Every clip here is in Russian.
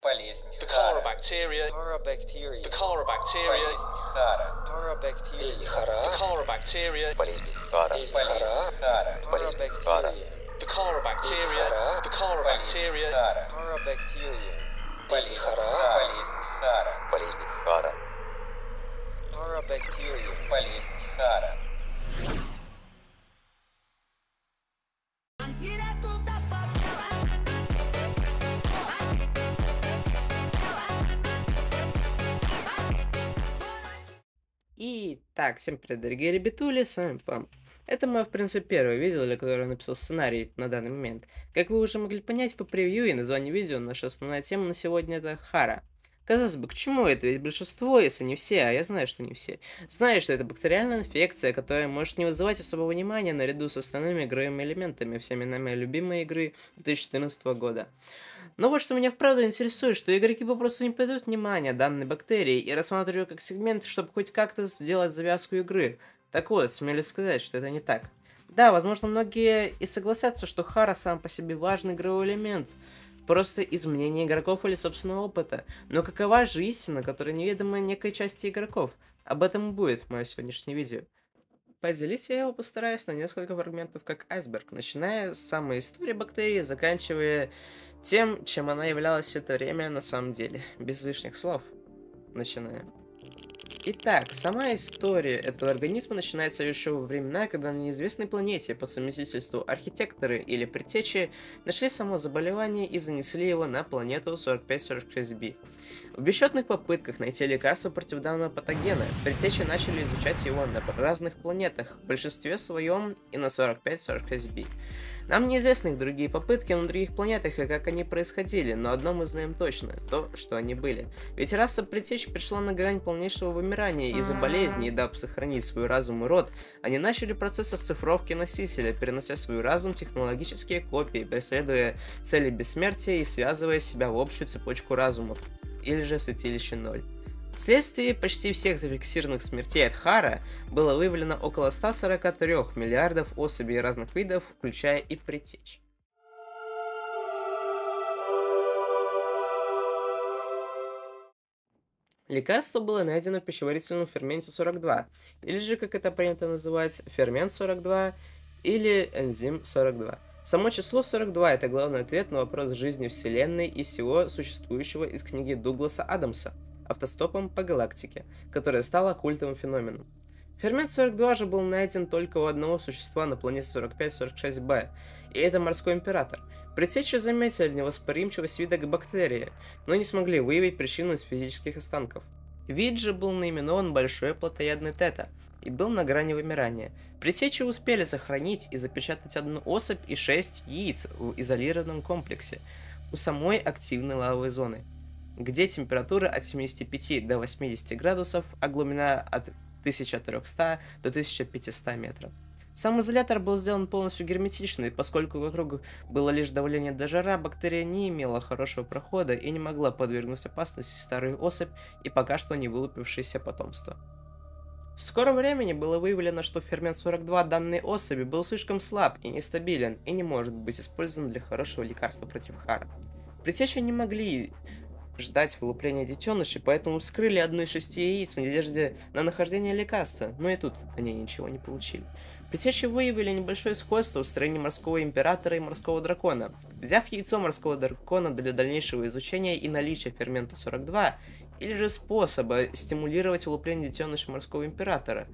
Болезнь The Хара. Corabacteria. Parabacteria. The Corabacteria. Болезнь Хара. Parabacteria. The Corabacteria. Болезнь Хара. Болезнь Хара. Болезнь Хара. The Corabacteria. The Corabacteria. Хара. Parabacteria. Болезнь Хара. Болезнь Хара. Болезнь Хара. Parabacteria. Болезнь Хара. Direto da favela. Итак, всем привет, дорогие ребятули, с вами Пам. Это мое, в принципе, первое видео, для которого я написал сценарий на данный момент. Как вы уже могли понять по превью и названию видео, наша основная тема на сегодня это Хара. Казалось бы, к чему это? Ведь большинство, если не все, а я знаю, что не все, знают, что это бактериальная инфекция, которая может не вызывать особого внимания наряду с остальными игровыми элементами, всеми нами любимой игры 2014 года. Но вот что меня вправду интересует, что игроки попросту не придают внимания данной бактерии и рассматривают как сегмент, чтобы хоть как-то сделать завязку игры. Так вот, смелюсь сказать, что это не так. Да, возможно, многие и согласятся, что Хара сам по себе важный игровой элемент, просто из мнения игроков или собственного опыта. Но какова же истина, которая неведома некой части игроков? Об этом и будет мое сегодняшнее видео. Поделить я его постараюсь на несколько фрагментов как айсберг, начиная с самой истории бактерии, заканчивая тем, чем она являлась все это время на самом деле. Без лишних слов. Начинаем. Итак, сама история этого организма начинается еще во времена, когда на неизвестной планете по совместительству архитекторы или предтечи нашли само заболевание и занесли его на планету 4546b. В бесчетных попытках найти лекарство против данного патогена, предтечи начали изучать его на разных планетах, в большинстве своем и на 4546b. Нам неизвестны их другие попытки на других планетах и как они происходили, но одно мы знаем точно, то, что они были. Ведь раса предтеч пришла на грань полнейшего вымирания из-за болезни, и дабы сохранить свой разум и род, они начали процесс расцифровки носителя, перенося свой разум в технологические копии, преследуя цели бессмертия и связывая себя в общую цепочку разумов, или же святилище 0. Вследствие почти всех зафиксированных смертей от Хара было выявлено около 143 миллиардов особей разных видов, включая и предтеч. Лекарство было найдено в пищеварительном ферменте 42, или же, как это принято называть, фермент 42 или энзим 42. Само число 42 – это главный ответ на вопрос жизни Вселенной и всего существующего из книги Дугласа Адамса «Автостопом по галактике», которая стала культовым феноменом. Фермент 42 же был найден только у одного существа на планете 4546b, и это морской император. Предтечи заметили невосприимчивость вида к бактерии, но не смогли выявить причину из физических останков. Вид же был наименован большой плотоядный тета и был на грани вымирания. Предтечи успели сохранить и запечатать одну особь и 6 яиц в изолированном комплексе у самой активной лавовой зоны, где температура от 75 до 80 градусов, а глубина от 1300 до 1500 метров. Сам изолятор был сделан полностью герметичный, поскольку вокруг было лишь давление до жара, бактерия не имела хорошего прохода и не могла подвергнуть опасности старую особь и пока что не вылупившееся потомство. В скором времени было выявлено, что фермент 42 данной особи был слишком слаб и нестабилен и не может быть использован для хорошего лекарства против Хара. Предтечи не могли ждать вылупления детенышей, поэтому вскрыли одну из 6 яиц в надежде на нахождение лекарства, но и тут они ничего не получили. Предтечи выявили небольшое сходство в строении морского императора и морского дракона. Взяв яйцо морского дракона для дальнейшего изучения и наличия фермента 42, или же способа стимулировать вылупление детеныша морского императора,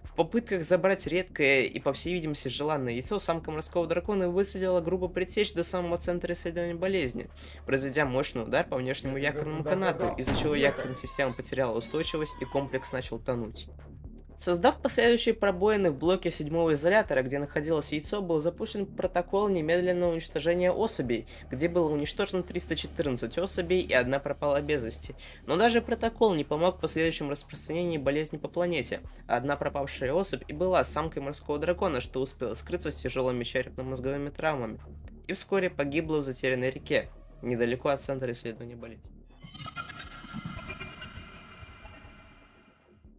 в попытках забрать редкое и, по всей видимости, желанное яйцо, самка морского дракона высадила группу предтеч до самого центра исследования болезни, произведя мощный удар по внешнему якорному канату, из-за чего якорная система потеряла устойчивость и комплекс начал тонуть. Создав последующие пробоины в блоке 7-го изолятора, где находилось яйцо, был запущен протокол немедленного уничтожения особей, где было уничтожено 314 особей и одна пропала без вести. Но даже протокол не помог в последующем распространении болезни по планете, а одна пропавшая особь и была самкой морского дракона, что успела скрыться с тяжелыми черепно-мозговыми травмами, и вскоре погибла в затерянной реке, недалеко от центра исследования болезни.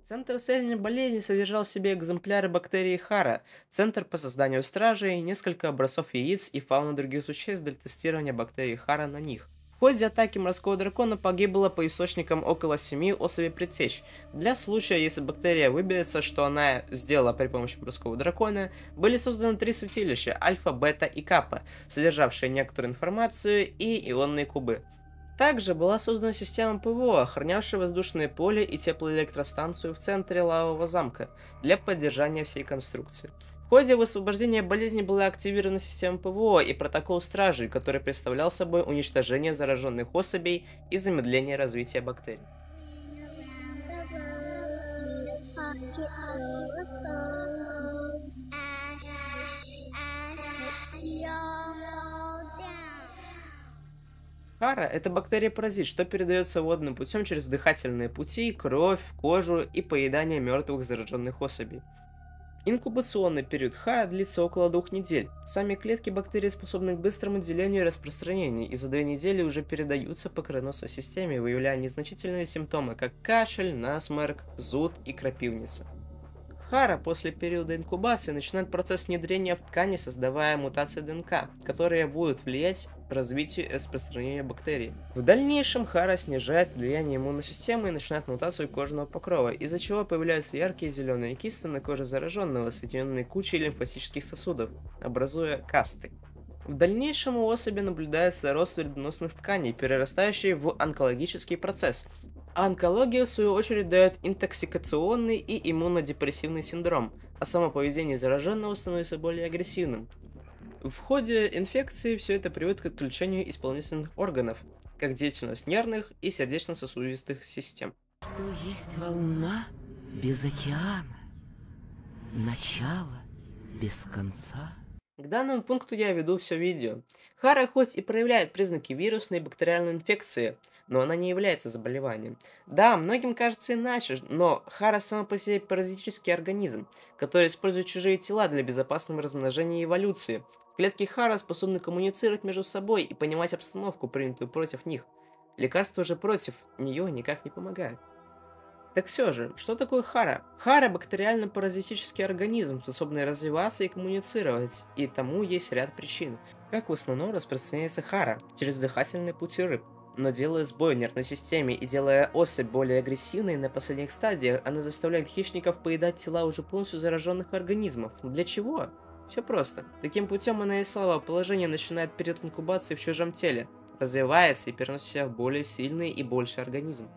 Центр исследования болезни содержал в себе экземпляры бактерии Хара, центр по созданию стражей, несколько образцов яиц и фауны других существ для тестирования бактерий Хара на них. В ходе атаки морского дракона погибло по источникам около 7 особей предтеч. Для случая, если бактерия выберется, что она сделала при помощи морского дракона, были созданы 3 святилища альфа, бета и капа, содержавшие некоторую информацию и ионные кубы. Также была создана система ПВО, охранявшая воздушное поле и теплоэлектростанцию в центре лавового замка для поддержания всей конструкции. В ходе высвобождения болезни была активирована система ПВО и протокол стражей, который представлял собой уничтожение зараженных особей и замедление развития бактерий. Хара – это бактерия-паразит, что передается водным путем через дыхательные пути, кровь, кожу и поедание мертвых зараженных особей. Инкубационный период Хара длится около 2 недель. Сами клетки бактерий способны к быстрому делению и распространению, и за 2 недели уже передаются по кровеносной системе, выявляя незначительные симптомы, как кашель, насморк, зуд и крапивница. Хара после периода инкубации начинает процесс внедрения в ткани, создавая мутации ДНК, которые будут влиять на развитие и распространение бактерий. В дальнейшем Хара снижает влияние иммунной системы и начинает мутацию кожного покрова, из-за чего появляются яркие зеленые кисты на коже зараженного, соединенные кучей лимфатических сосудов, образуя касты. В дальнейшем у особи наблюдается рост вредоносных тканей, перерастающий в онкологический процесс. А онкология, в свою очередь, дает интоксикационный и иммунодепрессивный синдром, а само поведение зараженного становится более агрессивным. В ходе инфекции все это приводит к отключению исполнительных органов, как деятельность нервных и сердечно-сосудистых систем. Что есть волна без океана, начало без конца. К данному пункту я веду все видео. Хара хоть и проявляет признаки вирусной и бактериальной инфекции, но она не является заболеванием. Да, многим кажется иначе, но Хара сама по себе паразитический организм, который использует чужие тела для безопасного размножения и эволюции. Клетки Хара способны коммуницировать между собой и понимать обстановку, принятую против них. Лекарства же против нее никак не помогают. Так все же, что такое Хара? Хара – бактериально-паразитический организм, способный развиваться и коммуницировать, и тому есть ряд причин. Как в основном распространяется Хара? Через дыхательные пути рыб. Но делая сбой в нервной системе и делая особь более агрессивной на последних стадиях, она заставляет хищников поедать тела уже полностью зараженных организмов. Для чего? Все просто. Таким путем она из слабого положения начинает период инкубации в чужом теле, развивается и переносит себя в более сильный и больший организм.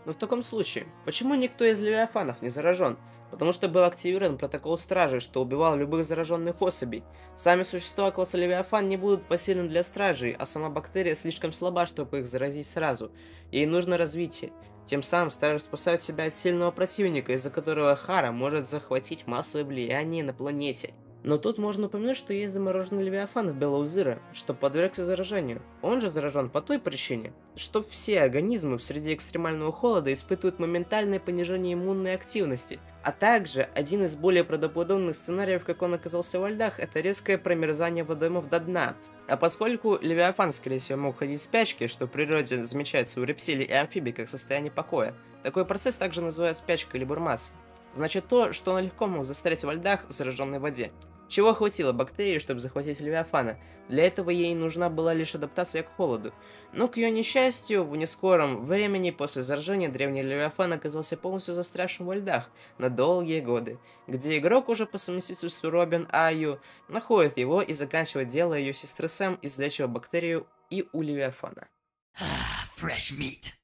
Но в таком случае, почему никто из левиафанов не заражен? Потому что был активирован протокол стражи, что убивал любых зараженных особей. Сами существа класса левиафан не будут посильны для стражей, а сама бактерия слишком слаба, чтобы их заразить сразу. Ей нужно развитие. Тем самым стражи спасают себя от сильного противника, из-за которого Хара может захватить массовое влияние на планете. Но тут можно упомянуть, что есть замороженный левиафан в Белаузира, что подвергся заражению. Он же заражен по той причине, что все организмы в среде экстремального холода испытывают моментальное понижение иммунной активности, а также один из более правдоподобных сценариев, как он оказался во льдах, это резкое промерзание водоемов до дна. А поскольку левиафан, скорее всего, мог ходить в спячке, что в природе замечается у рептилий и амфибий как состояние покоя, такой процесс также называют спячкой или бурмацией. Значит то, что он легко мог застрять во льдах в зараженной воде. Чего хватило бактерии, чтобы захватить левиафана? Для этого ей нужна была лишь адаптация к холоду. Но, к ее несчастью, в нескором времени после заражения древний левиафан оказался полностью застрявшим во льдах на долгие годы, где игрок уже по совместительству Робин Аю находит его и заканчивает дело ее сестры Сэм, излечивая бактерию и у левиафана. Fresh meat.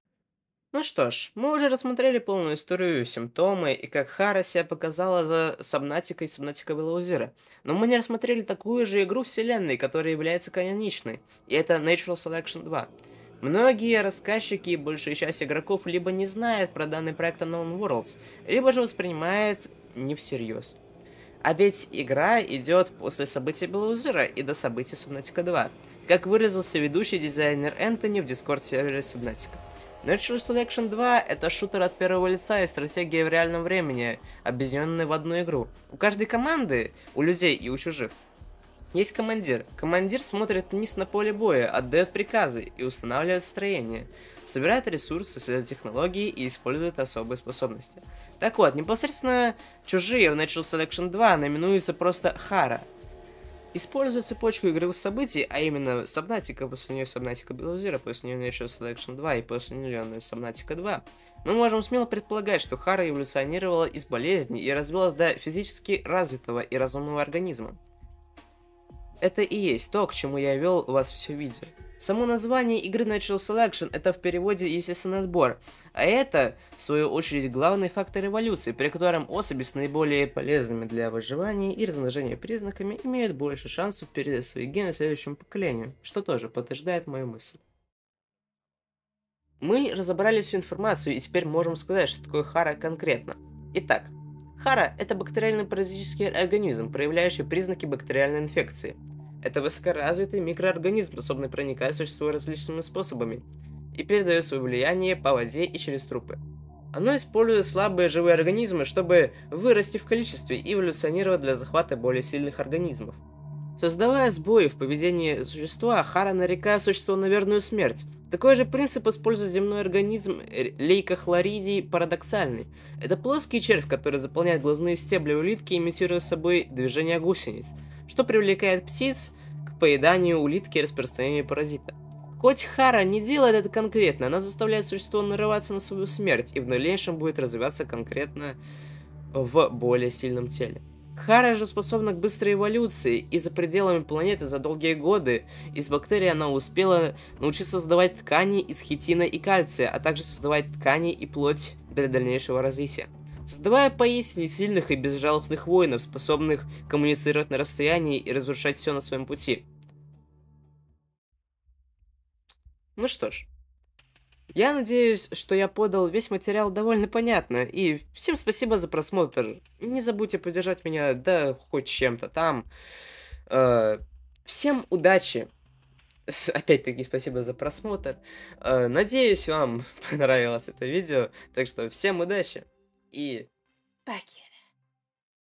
Ну что ж, мы уже рассмотрели полную историю, симптомы и как Хара себя показала за Сабнатика и Сабнатика Белаузира. Но мы не рассмотрели такую же игру вселенной, которая является каноничной, и это Natural Selection 2. Многие рассказчики и большая часть игроков либо не знают про данный проект Unknown Worlds, либо же воспринимают не всерьез. А ведь игра идет после событий Белаузира и до событий Сабнатика 2, как выразился ведущий дизайнер Энтони в дискорд-сервере Сабнатика. Natural Selection 2 — это шутер от первого лица и стратегия в реальном времени, объединенная в одну игру. У каждой команды, у людей и у чужих, есть командир. Командир смотрит вниз на поле боя, отдает приказы и устанавливает строение, собирает ресурсы, исследует технологии и использует особые способности. Так вот, непосредственно чужие в Natural Selection 2 наименуются просто Хара. Используя цепочку игровых событий, а именно Subnautica, после нее Subnautica Below Zero, после нее Nature Selection 2 и после нее Subnautica 2, мы можем смело предполагать, что Хара эволюционировала из болезни и развилась до физически развитого и разумного организма. Это и есть то, к чему я вел вас все видео. Само название игры Natural Selection это в переводе естественный отбор, а это, в свою очередь, главный фактор эволюции, при котором особи с наиболее полезными для выживания и размножения признаками имеют больше шансов передать свои гены следующему поколению, что тоже подтверждает мою мысль. Мы разобрали всю информацию и теперь можем сказать, что такое Хара конкретно. Итак, Хара – это бактериальный паразитический организм, проявляющий признаки бактериальной инфекции. Это высокоразвитый микроорганизм, способный проникать в существо различными способами и передает свое влияние по воде и через трупы. Оно использует слабые живые организмы, чтобы вырасти в количестве и эволюционировать для захвата более сильных организмов. Создавая сбои в поведении существа, Хара нарекает существо на верную смерть. Такой же принцип использует земной организм лейкохлоридий парадоксальный. Это плоский червь, который заполняет глазные стебли улитки, имитируя собой движение гусениц, что привлекает птиц к поеданию улитки и распространению паразита. Хоть Хара не делает это конкретно, она заставляет существо нарываться на свою смерть и в дальнейшем будет развиваться конкретно в более сильном теле. Хара же способна к быстрой эволюции, и за пределами планеты за долгие годы из бактерий она успела научиться создавать ткани из хитина и кальция, а также создавать ткани и плоть для дальнейшего развития. Создавая поистине сильных и безжалостных воинов, способных коммуницировать на расстоянии и разрушать все на своем пути. Ну что ж. Я надеюсь, что я подал весь материал довольно понятно, и всем спасибо за просмотр. Не забудьте поддержать меня, да хоть чем-то там. Всем удачи. Опять-таки спасибо за просмотр. Надеюсь, вам понравилось это видео. Так что всем удачи и покеда.